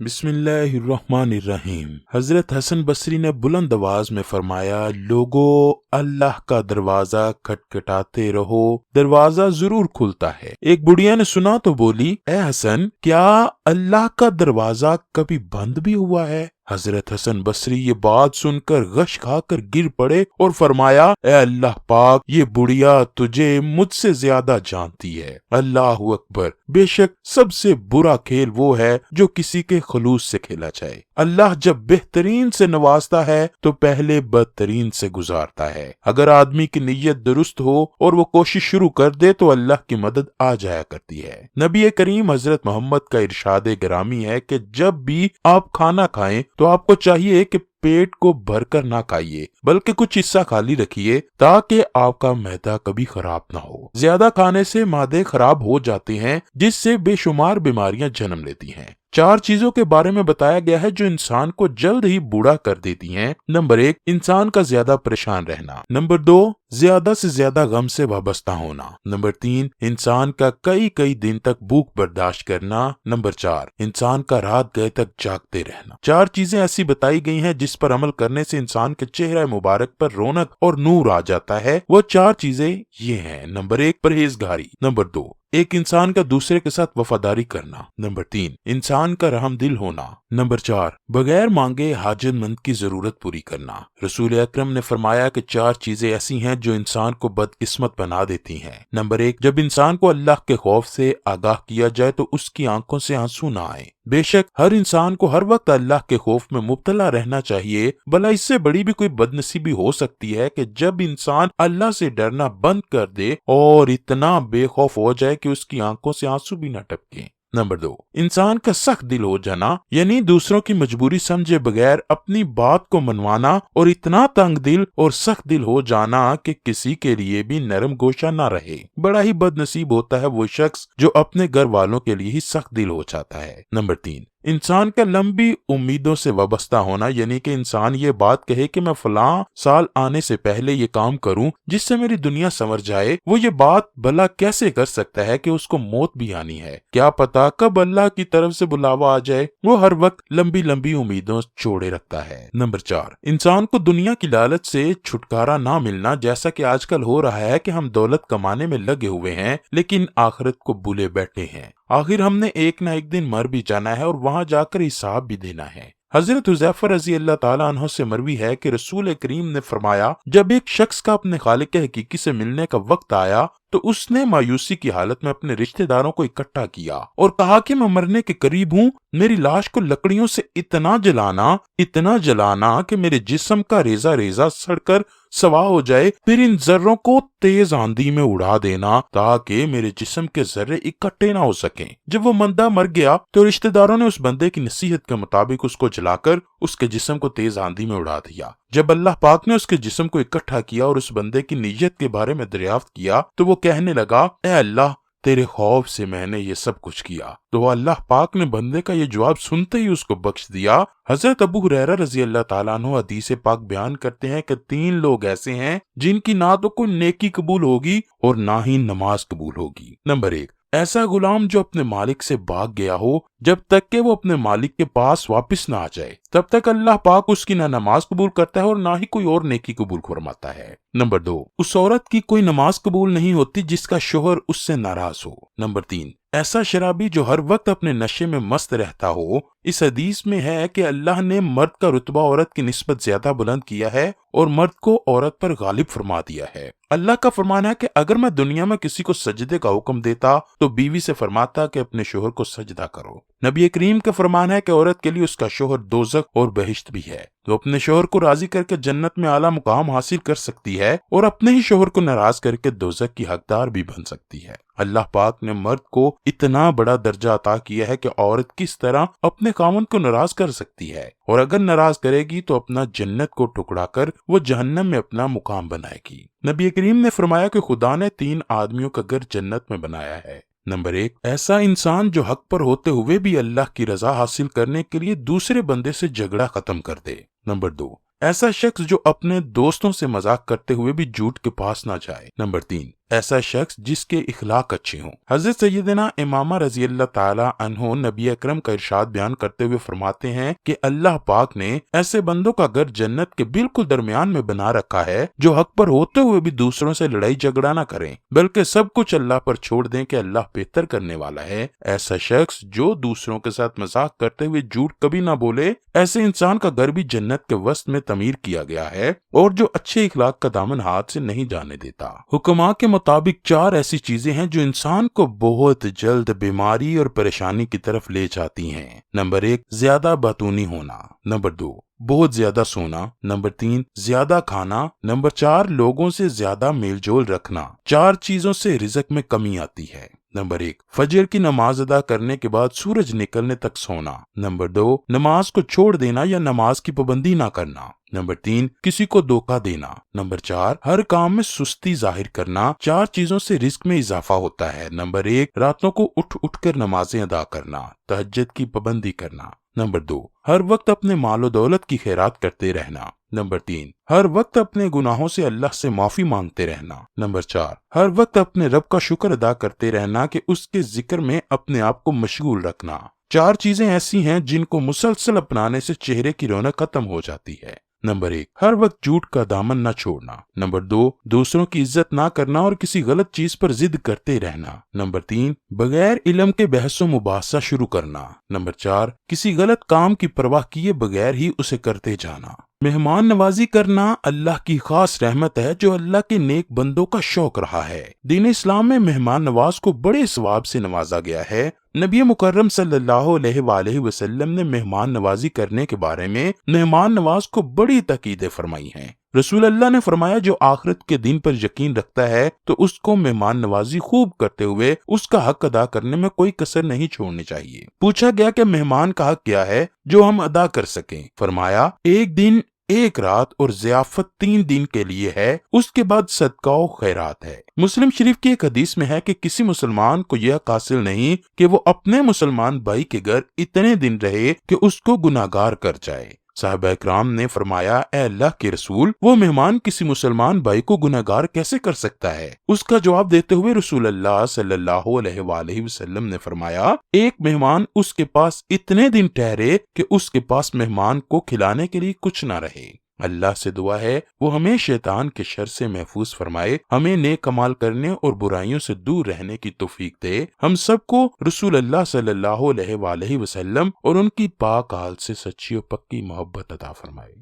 بسم اللہ الرحمن الرحیم۔ حضرت حسن بصری نے بلند آواز میں فرمایا، لوگو اللہ کا دروازہ کھٹکھٹاتے رہو، دروازہ ضرور کھلتا ہے۔ ایک بڑھیا نے سنا تو بولی، اے حسن، کیا اللہ کا دروازہ کبھی بند بھی ہوا ہے؟ حضرت حسن بصری یہ بات سن کر غش کھا کر گر پڑے اور فرمایا، اے اللہ پاک، یہ بڑھیا تجھے مجھ سے زیادہ جانتی ہے۔ اللہ اکبر، بے شک سب سے برا کھیل وہ ہے جو کسی کے خلوص سے کھیلا جائے۔ اللہ جب بہترین سے نوازتا ہے تو پہلے بدترین سے گزارتا ہے۔ اگر آدمی کی نیت درست ہو اور وہ کوشش شروع کر دے تو اللہ کی مدد آ جایا کرتی ہے۔ نبی کریم حضرت محمد کا ارشاد گرامی ہے کہ جب بھی آپ کھانا کھائیں تو آپ کو چاہیے کہ پیٹ کو بھر کر نہ کھائیے بلکہ کچھ حصہ خالی رکھیے تاکہ آپ کا معدہ کبھی خراب نہ ہو۔ زیادہ کھانے سے معدے خراب ہو جاتے ہیں جس سے بے شمار بیماریاں جنم لیتی ہیں۔ 4 چیزوں کے بارے میں بتایا گیا ہے جو انسان کو جلد ہی بوڑھا کر دیتی ہیں۔ نمبر 1، انسان کا زیادہ پریشان رہنا۔ نمبر 2، زیادہ سے زیادہ غم سے وابستہ ہونا۔ نمبر 3، انسان کا کئی دن تک بھوک برداشت کرنا۔ نمبر 4، انسان کا رات گئے تک جاگتے رہنا۔ 4 چیزیں ایسی بتائی گئی ہیں جس پر عمل کرنے سے انسان کے چہرہ مبارک پر رونق اور نور آ جاتا ہے۔ وہ 4 چیزیں یہ ہیں۔ نمبر 1، پرہیزگاری۔ نمبر 2، ایک انسان کا دوسرے کے ساتھ وفاداری کرنا۔ نمبر 3، انسان کا رحم دل ہونا۔ نمبر 4، بغیر مانگے حاجت مند کی ضرورت پوری کرنا۔ رسول اکرم نے فرمایا کہ 4 چیزیں ایسی ہیں جو انسان کو بدقسمت بنا دیتی ہیں۔ نمبر 1، جب انسان کو اللہ کے خوف سے آگاہ کیا جائے تو اس کی آنکھوں سے آنسو نہ آئے۔ بے شک ہر انسان کو ہر وقت اللہ کے خوف میں مبتلا رہنا چاہیے، بھلا اس سے بڑی بھی کوئی بدنصیبی ہو سکتی ہے کہ جب انسان اللہ سے ڈرنا بند کر دے اور اتنا بے خوف ہو جائے کہ اس کی آنکھوں سے آنسو بھی نہ ٹپکیں۔ نمبر 2، انسان کا سخت دل ہو جانا، یعنی دوسروں کی مجبوری سمجھے بغیر اپنی بات کو منوانا، اور اتنا تنگ دل اور سخت دل ہو جانا کہ کسی کے لیے بھی نرم گوشہ نہ رہے۔ بڑا ہی بد نصیب ہوتا ہے وہ شخص جو اپنے گھر والوں کے لیے ہی سخت دل ہو جاتا ہے۔ نمبر 3، انسان کا لمبی امیدوں سے وابستہ ہونا، یعنی کہ انسان یہ بات کہے کہ میں فلاں سال آنے سے پہلے یہ کام کروں جس سے میری دنیا سنور جائے۔ وہ یہ بات بھلا کیسے کر سکتا ہے کہ اس کو موت بھی آنی ہے؟ کیا پتا کب اللہ کی طرف سے بلاوا آ جائے۔ وہ ہر وقت لمبی امیدوں چھوڑے رکھتا ہے۔ نمبر 4، انسان کو دنیا کی لالچ سے چھٹکارا نہ ملنا، جیسا کہ آج کل ہو رہا ہے کہ ہم دولت کمانے میں لگے ہوئے ہیں لیکن آخرت کو بھولے بیٹھے ہیں۔ آخر ہم نے ایک نہ ایک دن مر بھی جانا ہے اور وہاں جا کر حساب بھی دینا ہے۔ حضرت حذیفہ رضی اللہ تعالیٰ عنہ سے مروی ہے کہ رسول کریم نے فرمایا، جب ایک شخص کا اپنے خالق حقیقی سے ملنے کا وقت آیا تو اس نے مایوسی کی حالت میں اپنے رشتہ داروں کو اکٹھا کیا اور کہا کہ میں مرنے کے قریب ہوں، میری لاش کو لکڑیوں سے اتنا جلانا کہ میرے جسم کا ریزہ سڑ کر سوا ہو جائے، پھر ان ذروں کو تیز آندھی میں اڑا دینا تاکہ میرے جسم کے ذرے اکٹھے نہ ہو سکیں۔ جب وہ بندہ مر گیا تو رشتہ داروں نے اس بندے کی نصیحت کے مطابق اس کو جلا کر اس کے جسم کو تیز آندھی میں اڑا دیا۔ جب اللہ پاک نے اس کے جسم کو اکٹھا کیا اور اس بندے کی نیت کے بارے میں دریافت کیا تو وہ کہنے لگا، اے اللہ، تیرے خوف سے میں نے یہ سب کچھ کیا۔ تو اللہ پاک نے بندے کا یہ جواب سنتے ہی اس کو بخش دیا۔ حضرت ابو ہریرہ رضی اللہ تعالیٰ عنہ حدیث پاک بیان کرتے ہیں کہ 3 لوگ ایسے ہیں جن کی نہ تو کوئی نیکی قبول ہوگی اور نہ ہی نماز قبول ہوگی۔ نمبر 1، ایسا غلام جو اپنے مالک سے بھاگ گیا ہو، جب تک کہ وہ اپنے مالک کے پاس واپس نہ آ جائے تب تک اللہ پاک اس کی نہ نماز قبول کرتا ہے اور نہ ہی کوئی اور نیکی قبول فرماتا ہے۔ نمبر 2، اس عورت کی کوئی نماز قبول نہیں ہوتی جس کا شوہر اس سے ناراض ہو۔ نمبر 3، ایسا شرابی جو ہر وقت اپنے نشے میں مست رہتا ہو۔ اس حدیث میں ہے کہ اللہ نے مرد کا رتبہ عورت کی نسبت زیادہ بلند کیا ہے اور مرد کو عورت پر غالب فرما دیا ہے۔ اللہ کا فرمان ہے کہ اگر میں دنیا میں کسی کو سجدے کا حکم دیتا تو بیوی سے فرماتا کہ اپنے شوہر کو سجدہ کرو۔ نبی کریم کا فرمان ہے کہ عورت کے لیے اس کا شوہر دوزخ اور بہشت بھی ہے، تو اپنے شوہر کو راضی کر کے جنت میں اعلیٰ مقام حاصل کر سکتی ہے اور اپنے ہی شوہر کو ناراض کر کے دوزخ کی حقدار بھی بن سکتی ہے۔ اللہ پاک نے مرد کو اتنا بڑا درجہ عطا کیا ہے کہ عورت کس طرح اپنے خاوند کو ناراض کر سکتی ہے، اور اگر ناراض کرے گی تو اپنا جنت کو ٹکڑا کر وہ جہنم میں اپنا مقام بنائے گی۔ نبی کریم نے فرمایا کہ خدا نے 3 آدمیوں کا گھر جنت میں بنایا ہے۔ نمبر 1، ایسا انسان جو حق پر ہوتے ہوئے بھی اللہ کی رضا حاصل کرنے کے لیے دوسرے بندے سے جھگڑا ختم کر دے۔ نمبر 2، ایسا شخص جو اپنے دوستوں سے مذاق کرتے ہوئے بھی جھوٹ کے پاس نہ جائے۔ نمبر 3، ایسا شخص جس کے اخلاق اچھے ہوں۔ حضرت سیدنا امامہ رضی اللہ تعالی عنہ نبی اکرم کا ارشاد بیان کرتے ہوئے فرماتے ہیں کہ اللہ پاک نے ایسے بندوں کا گھر جنت کے بالکل درمیان میں بنا رکھا ہے جو حق پر ہوتے ہوئے بھی دوسروں سے لڑائی جھگڑا نہ کریں بلکہ سب کچھ اللہ پر چھوڑ دیں کہ اللہ بہتر کرنے والا ہے۔ ایسا شخص جو دوسروں کے ساتھ مذاق کرتے ہوئے جھوٹ کبھی نہ بولے، ایسے انسان کا گھر بھی جنت کے وسط میں تعمیر کیا گیا ہے، اور جو اچھے اخلاق کا دامن ہاتھ سے نہیں جانے دیتا۔ حکماء کے مطابق 4 ایسی چیزیں ہیں جو انسان کو بہت جلد بیماری اور پریشانی کی طرف لے جاتی ہیں۔ نمبر 1، زیادہ باتونی ہونا۔ نمبر 2، بہت زیادہ سونا۔ نمبر 3، زیادہ کھانا۔ نمبر 4، لوگوں سے زیادہ میل جول رکھنا۔ 4 چیزوں سے رزق میں کمی آتی ہے۔ نمبر 1، فجر کی نماز ادا کرنے کے بعد سورج نکلنے تک سونا۔ نمبر 2، نماز کو چھوڑ دینا یا نماز کی پابندی نہ کرنا۔ نمبر 3، کسی کو دھوکہ دینا۔ نمبر 4، ہر کام میں سستی ظاہر کرنا۔ 4 چیزوں سے رزق میں اضافہ ہوتا ہے۔ نمبر 1، راتوں کو اٹھ کر نمازیں ادا کرنا، تہجد کی پابندی کرنا۔ نمبر 2، ہر وقت اپنے مال و دولت کی خیرات کرتے رہنا۔ نمبر 3، ہر وقت اپنے گناہوں سے اللہ سے معافی مانگتے رہنا۔ نمبر 4، ہر وقت اپنے رب کا شکر ادا کرتے رہنا کہ اس کے ذکر میں اپنے آپ کو مشغول رکھنا۔ 4 چیزیں ایسی ہیں جن کو مسلسل اپنانے سے چہرے کی رونق ختم ہو جاتی ہے۔ نمبر 1، ہر وقت جھوٹ کا دامن نہ چھوڑنا۔ نمبر 2، دوسروں کی عزت نہ کرنا اور کسی غلط چیز پر ضد کرتے رہنا۔ نمبر 3، بغیر علم کے بحث و مباحثہ شروع کرنا۔ نمبر 4، کسی غلط کام کی پرواہ کیے بغیر ہی اسے کرتے جانا۔ مہمان نوازی کرنا اللہ کی خاص رحمت ہے جو اللہ کے نیک بندوں کا شوق رہا ہے۔ دین اسلام میں مہمان نواز کو بڑے ثواب سے نوازا گیا ہے۔ نبی مکرم صلی اللہ علیہ وآلہ وسلم نے مہمان نوازی کرنے کے بارے میں مہمان نواز کو بڑی تاکیدیں فرمائی ہیں۔ رسول اللہ نے فرمایا جو آخرت کے دن پر یقین رکھتا ہے تو اس کو مہمان نوازی خوب کرتے ہوئے اس کا حق ادا کرنے میں کوئی کسر نہیں چھوڑنی چاہیے۔ پوچھا گیا کہ مہمان کا حق کیا ہے جو ہم ادا کر سکیں؟ فرمایا 1 دن 1 رات اور ضیافت 3 دن کے لیے ہے، اس کے بعد صدقہ و خیرات ہے۔ مسلم شریف کی ایک حدیث میں ہے کہ کسی مسلمان کو یہ حاصل نہیں کہ وہ اپنے مسلمان بھائی کے گھر اتنے دن رہے کہ اس کو گناہگار کر جائے۔ صحابہ اکرام نے فرمایا اے اللہ کے رسول، وہ مہمان کسی مسلمان بھائی کو گناہگار کیسے کر سکتا ہے؟ اس کا جواب دیتے ہوئے رسول اللہ صلی اللہ علیہ وآلہ وسلم نے فرمایا ایک مہمان اس کے پاس اتنے دن ٹھہرے کہ اس کے پاس مہمان کو کھلانے کے لیے کچھ نہ رہے۔ اللہ سے دعا ہے وہ ہمیں شیطان کے شر سے محفوظ فرمائے، ہمیں نیک عمال کرنے اور برائیوں سے دور رہنے کی توفیق دے، ہم سب کو رسول اللہ صلی اللہ علیہ وآلہ وسلم اور ان کی پاک آل سے سچی اور پکی محبت عطا فرمائے۔